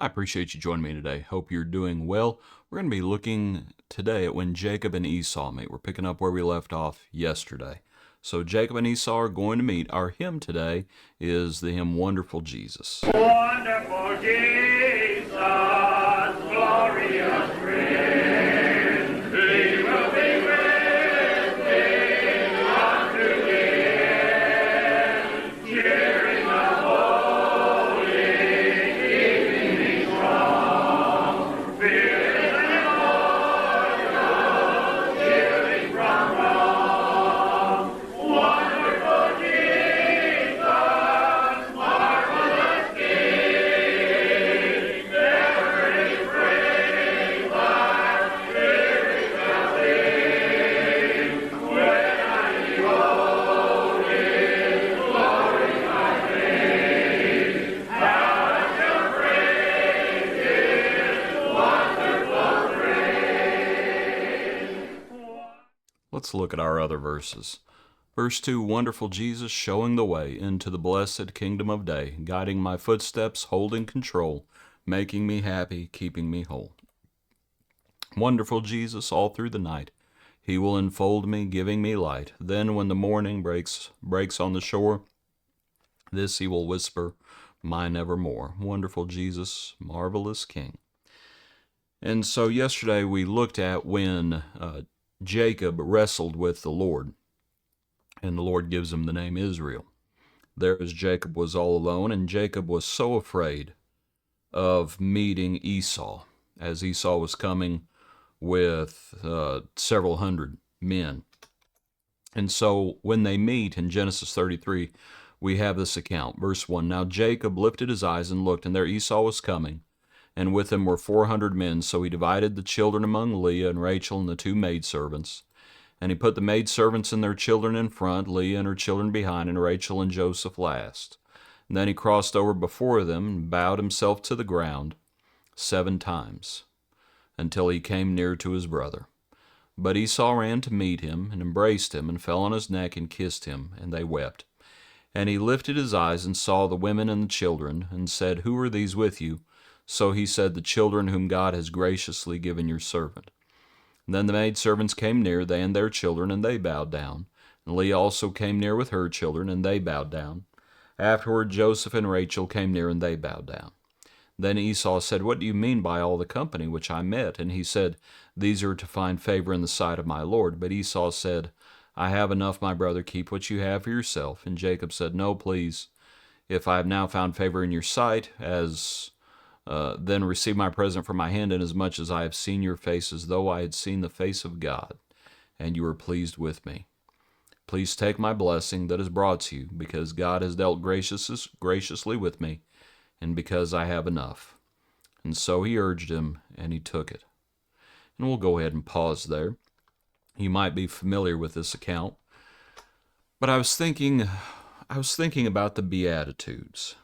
I appreciate you joining me today. Hope you're doing well. We're going to be looking today at when Jacob and Esau meet. We're picking up where we left off yesterday. So Jacob and Esau are going to meet. Our hymn today is the hymn Wonderful Jesus. Wonderful Jesus, glorious Prince, He will be with thee unto the end, cheering the holy, keeping me strong, fearless and loyal, shielding from wrong. Wonderful Jesus, marvelous King, every praise thy spirit shall sing. When I behold His glory, my King, how I shall praise His wonderful praise. Let's look at our other verses. Verse 2, Wonderful Jesus, showing the way into the blessed kingdom of day, guiding my footsteps, holding control, making me happy, keeping me whole. Wonderful Jesus, all through the night, He will enfold me, giving me light. Then when the morning breaks on the shore, this He will whisper, mine evermore. Wonderful Jesus, marvelous King. And so yesterday we looked at when Jacob wrestled with the Lord, and the Lord gives him the name Israel. There as Jacob was all alone, and Jacob was so afraid of meeting Esau, as Esau was coming with several hundred men. And so when they meet in Genesis 33, we have this account. Verse 1, Now Jacob lifted his eyes and looked, and there Esau was coming, and with him were 400 men. So he divided the children among Leah and Rachel and the two maidservants. And he put the maidservants and their children in front, Leah and her children behind, and Rachel and Joseph last. And then he crossed over before them and bowed himself to the ground 7 times, until he came near to his brother. But Esau ran to meet him, and embraced him, and fell on his neck, and kissed him, and they wept. And he lifted his eyes, and saw the women and the children, and said, Who are these with you? So he said, The children whom God has graciously given your servant. And then the maidservants came near, they and their children, and they bowed down. And Leah also came near with her children, and they bowed down. Afterward Joseph and Rachel came near, and they bowed down. Then Esau said, What do you mean by all the company which I met? And he said, These are to find favor in the sight of my Lord. But Esau said, I have enough, my brother, keep what you have for yourself. And Jacob said, No, please, if I have now found favor in your sight, then receive my present from my hand, inasmuch as I have seen your face as though I had seen the face of God, and you are pleased with me. Please take my blessing that is brought to you, because God has dealt graciously with me, and because I have enough. And so he urged him, and he took it. And we'll go ahead and pause there. You might be familiar with this account, but I was thinking about the Beatitudes.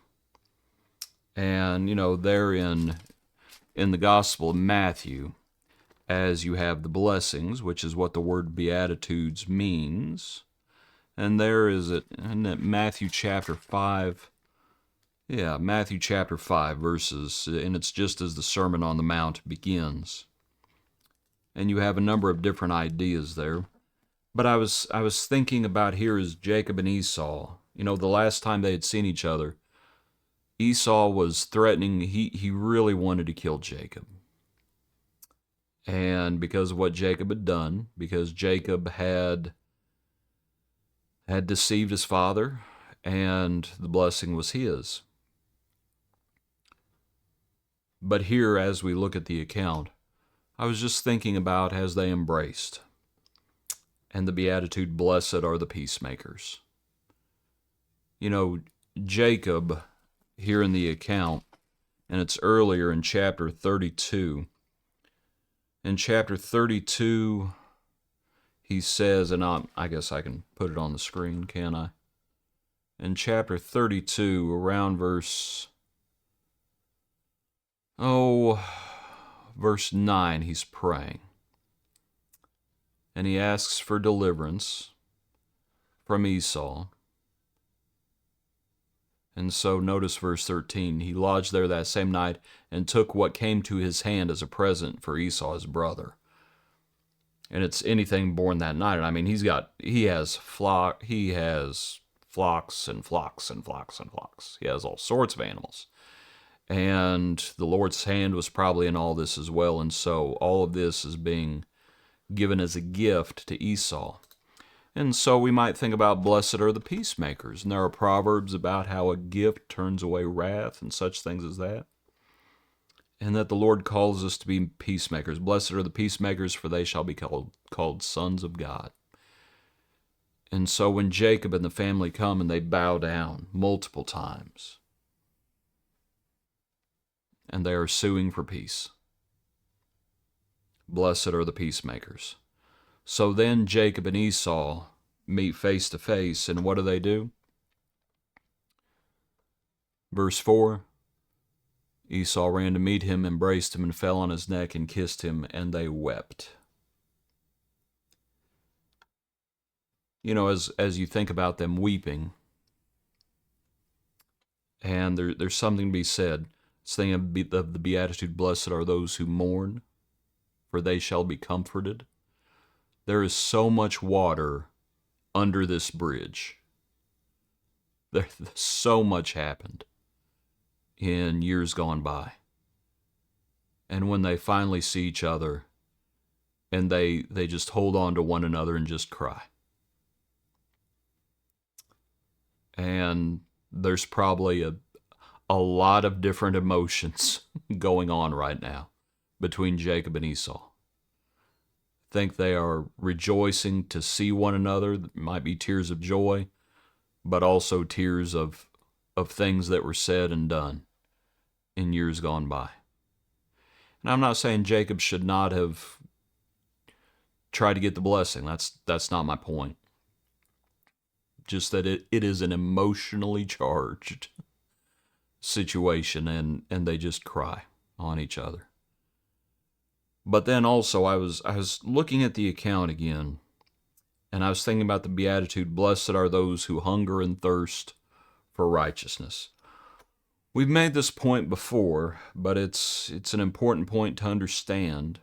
And, there in the Gospel of Matthew, as you have the blessings, which is what the word Beatitudes means. And there is it in Matthew chapter 5. Yeah, Matthew chapter 5 verses, and it's just as the Sermon on the Mount begins. And you have a number of different ideas there. But I was thinking about here is Jacob and Esau. The last time they had seen each other, Esau was threatening, he really wanted to kill Jacob. And because of what Jacob had done, because Jacob had deceived his father, and the blessing was his. But here, as we look at the account, I was just thinking about as they embraced, and the beatitude, blessed are the peacemakers. Jacob, here in the account, and it's earlier in chapter 32. In chapter 32, he says, and I guess I can put it on the screen, can I? In chapter 32, around verse 9, he's praying. And he asks for deliverance from Esau. And so notice verse 13. He lodged there that same night and took what came to his hand as a present for Esau his brother. And it's anything born that night. And I mean, he has flocks and flocks and flocks and flocks. He has all sorts of animals. And the Lord's hand was probably in all this as well. And so all of this is being given as a gift to Esau. And so we might think about blessed are the peacemakers. And there are proverbs about how a gift turns away wrath and such things as that. And that the Lord calls us to be peacemakers. Blessed are the peacemakers, for they shall be called sons of God. And so when Jacob and the family come and they bow down multiple times, and they are suing for peace, blessed are the peacemakers. So then Jacob and Esau meet face to face, and what do? Verse 4, Esau ran to meet him, embraced him, and fell on his neck and kissed him, and they wept. You know, as you think about them weeping, and there's something to be said. It's the thing of the Beatitude, blessed are those who mourn, for they shall be comforted. There is so much water under this bridge. So much happened in years gone by. And when they finally see each other, and they just hold on to one another and just cry. And there's probably a lot of different emotions going on right now between Jacob and Esau. I think they are rejoicing to see one another. There might be tears of joy, but also tears of things that were said and done in years gone by. And I'm not saying Jacob should not have tried to get the blessing. That's not my point. Just that it is an emotionally charged situation, and they just cry on each other. But then also I was looking at the account again, and I was thinking about the Beatitude, blessed are those who hunger and thirst for righteousness. We've made this point before, but it's an important point to understand.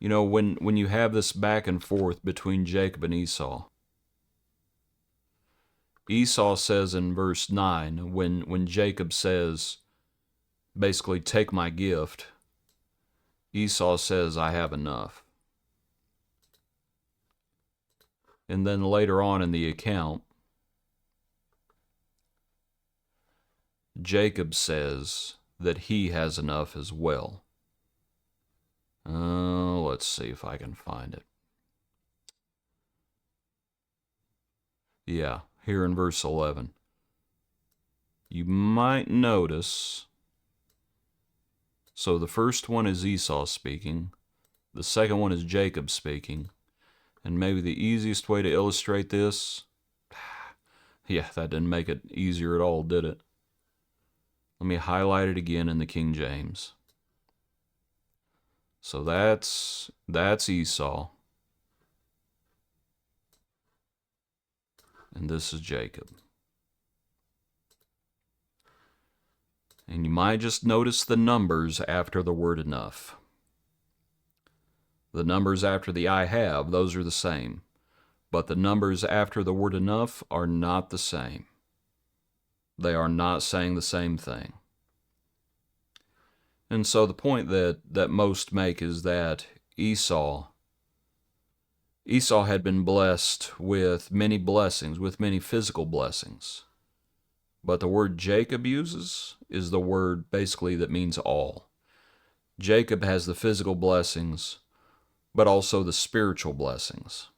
You know, when you have this back and forth between Jacob and Esau, Esau says in verse 9, when Jacob says, basically, take my gift, Esau says, I have enough. And then later on in the account, Jacob says that he has enough as well. Let's see if I can find it. Yeah, here in verse 11. You might notice, so the first one is Esau speaking, the second one is Jacob speaking, and maybe the easiest way to illustrate this, yeah, that didn't make it easier at all, did it? Let me highlight it again in the King James. So that's Esau. And this is Jacob. And you might just notice the numbers after the word enough. The numbers after the I have, those are the same. But the numbers after the word enough are not the same. They are not saying the same thing. And so the point that most make is that Esau had been blessed with many blessings, with many physical blessings. But the word Jacob uses is the word basically that means all. Jacob has the physical blessings, but also the spiritual blessings.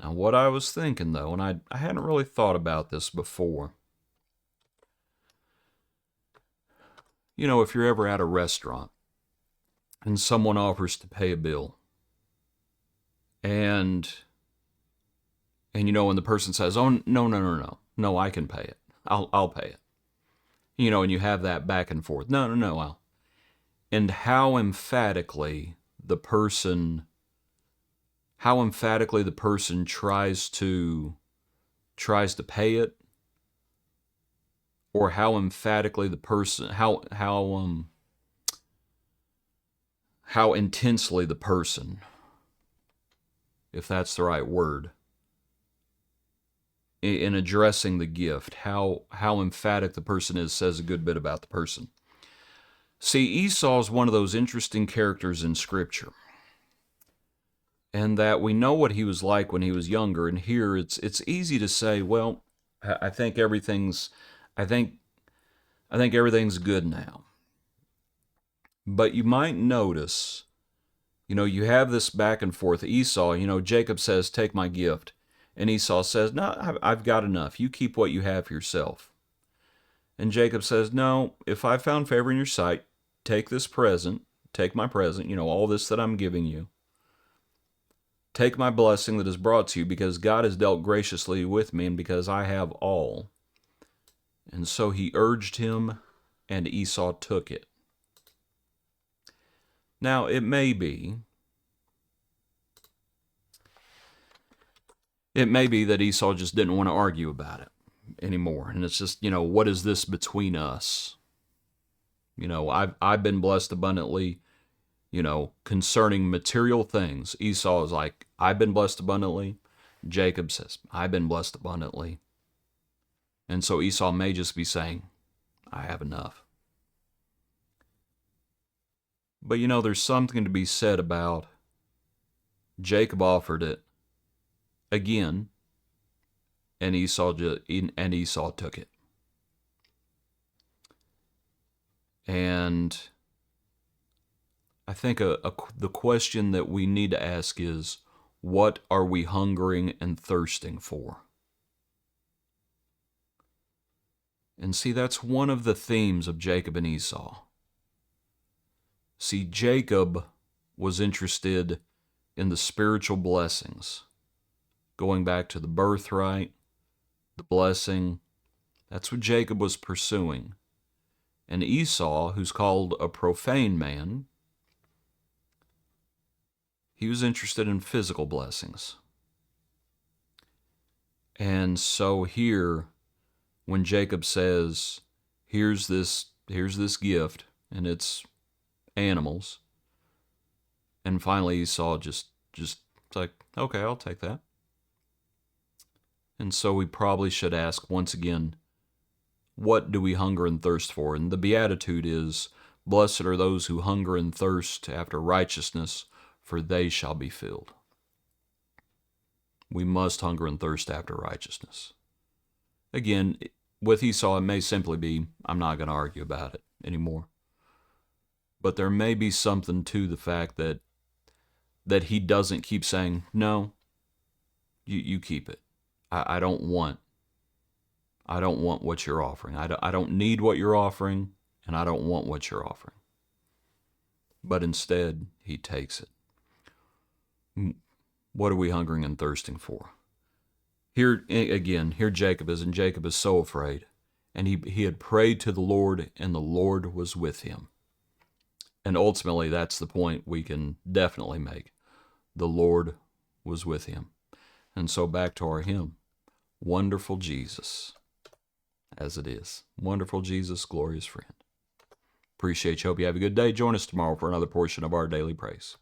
Now, what I was thinking, though, and I hadn't really thought about this before. You know, if you're ever at a restaurant and someone offers to pay a bill, and you know, when the person says, "Oh, no, I can pay it. I'll pay it." You know, and you have that back and forth. No, and how emphatically the person tries to tries to pay it, or how emphatically the person, how intensely the person, if that's the right word, in addressing the gift, how emphatic the person is, says a good bit about the person. See, Esau is one of those interesting characters in Scripture, and that we know what he was like when he was younger. And here, it's easy to say, well, I think everything's, I think everything's good now. But you might notice, you have this back and forth. Esau, Jacob says, "Take my gift," and Esau says, "No, I've got enough. You keep what you have for yourself." And Jacob says, "No, if I found favor in your sight, take this present, take my present, all this that I'm giving you. Take my blessing that is brought to you, because God has dealt graciously with me and because I have all." And so he urged him, and Esau took it. Now, it may be that Esau just didn't want to argue about it anymore. And it's just, what is this between us? I've been blessed abundantly, concerning material things. Esau is like, "I've been blessed abundantly." Jacob says, "I've been blessed abundantly." And so Esau may just be saying, "I have enough." But there's something to be said about Jacob offered it again, and Esau took it. And I think the question that we need to ask is, what are we hungering and thirsting for? And see, that's one of the themes of Jacob and Esau. See, Jacob was interested in the spiritual blessings, going back to the birthright, the blessing. That's what Jacob was pursuing. And Esau, who's called a profane man, he was interested in physical blessings. And so here, when Jacob says, here's this gift, and it's animals, and finally Esau just like, "Okay, I'll take that." And so we probably should ask once again, what do we hunger and thirst for? And the beatitude is, "Blessed are those who hunger and thirst after righteousness, for they shall be filled." We must hunger and thirst after righteousness. Again, with Esau, it may simply be, I'm not going to argue about it anymore. But there may be something to the fact that he doesn't keep saying, "No, you keep it. I don't want what you're offering. I don't need what you're offering, and I don't want what you're offering." But instead, he takes it. What are we hungering and thirsting for? Here Jacob is, and Jacob is so afraid. And he had prayed to the Lord, and the Lord was with him. And ultimately, that's the point we can definitely make. The Lord was with him. And so back to our hymn, "Wonderful Jesus," as it is. Wonderful Jesus, glorious friend. Appreciate you. Hope you have a good day. Join us tomorrow for another portion of our daily praise.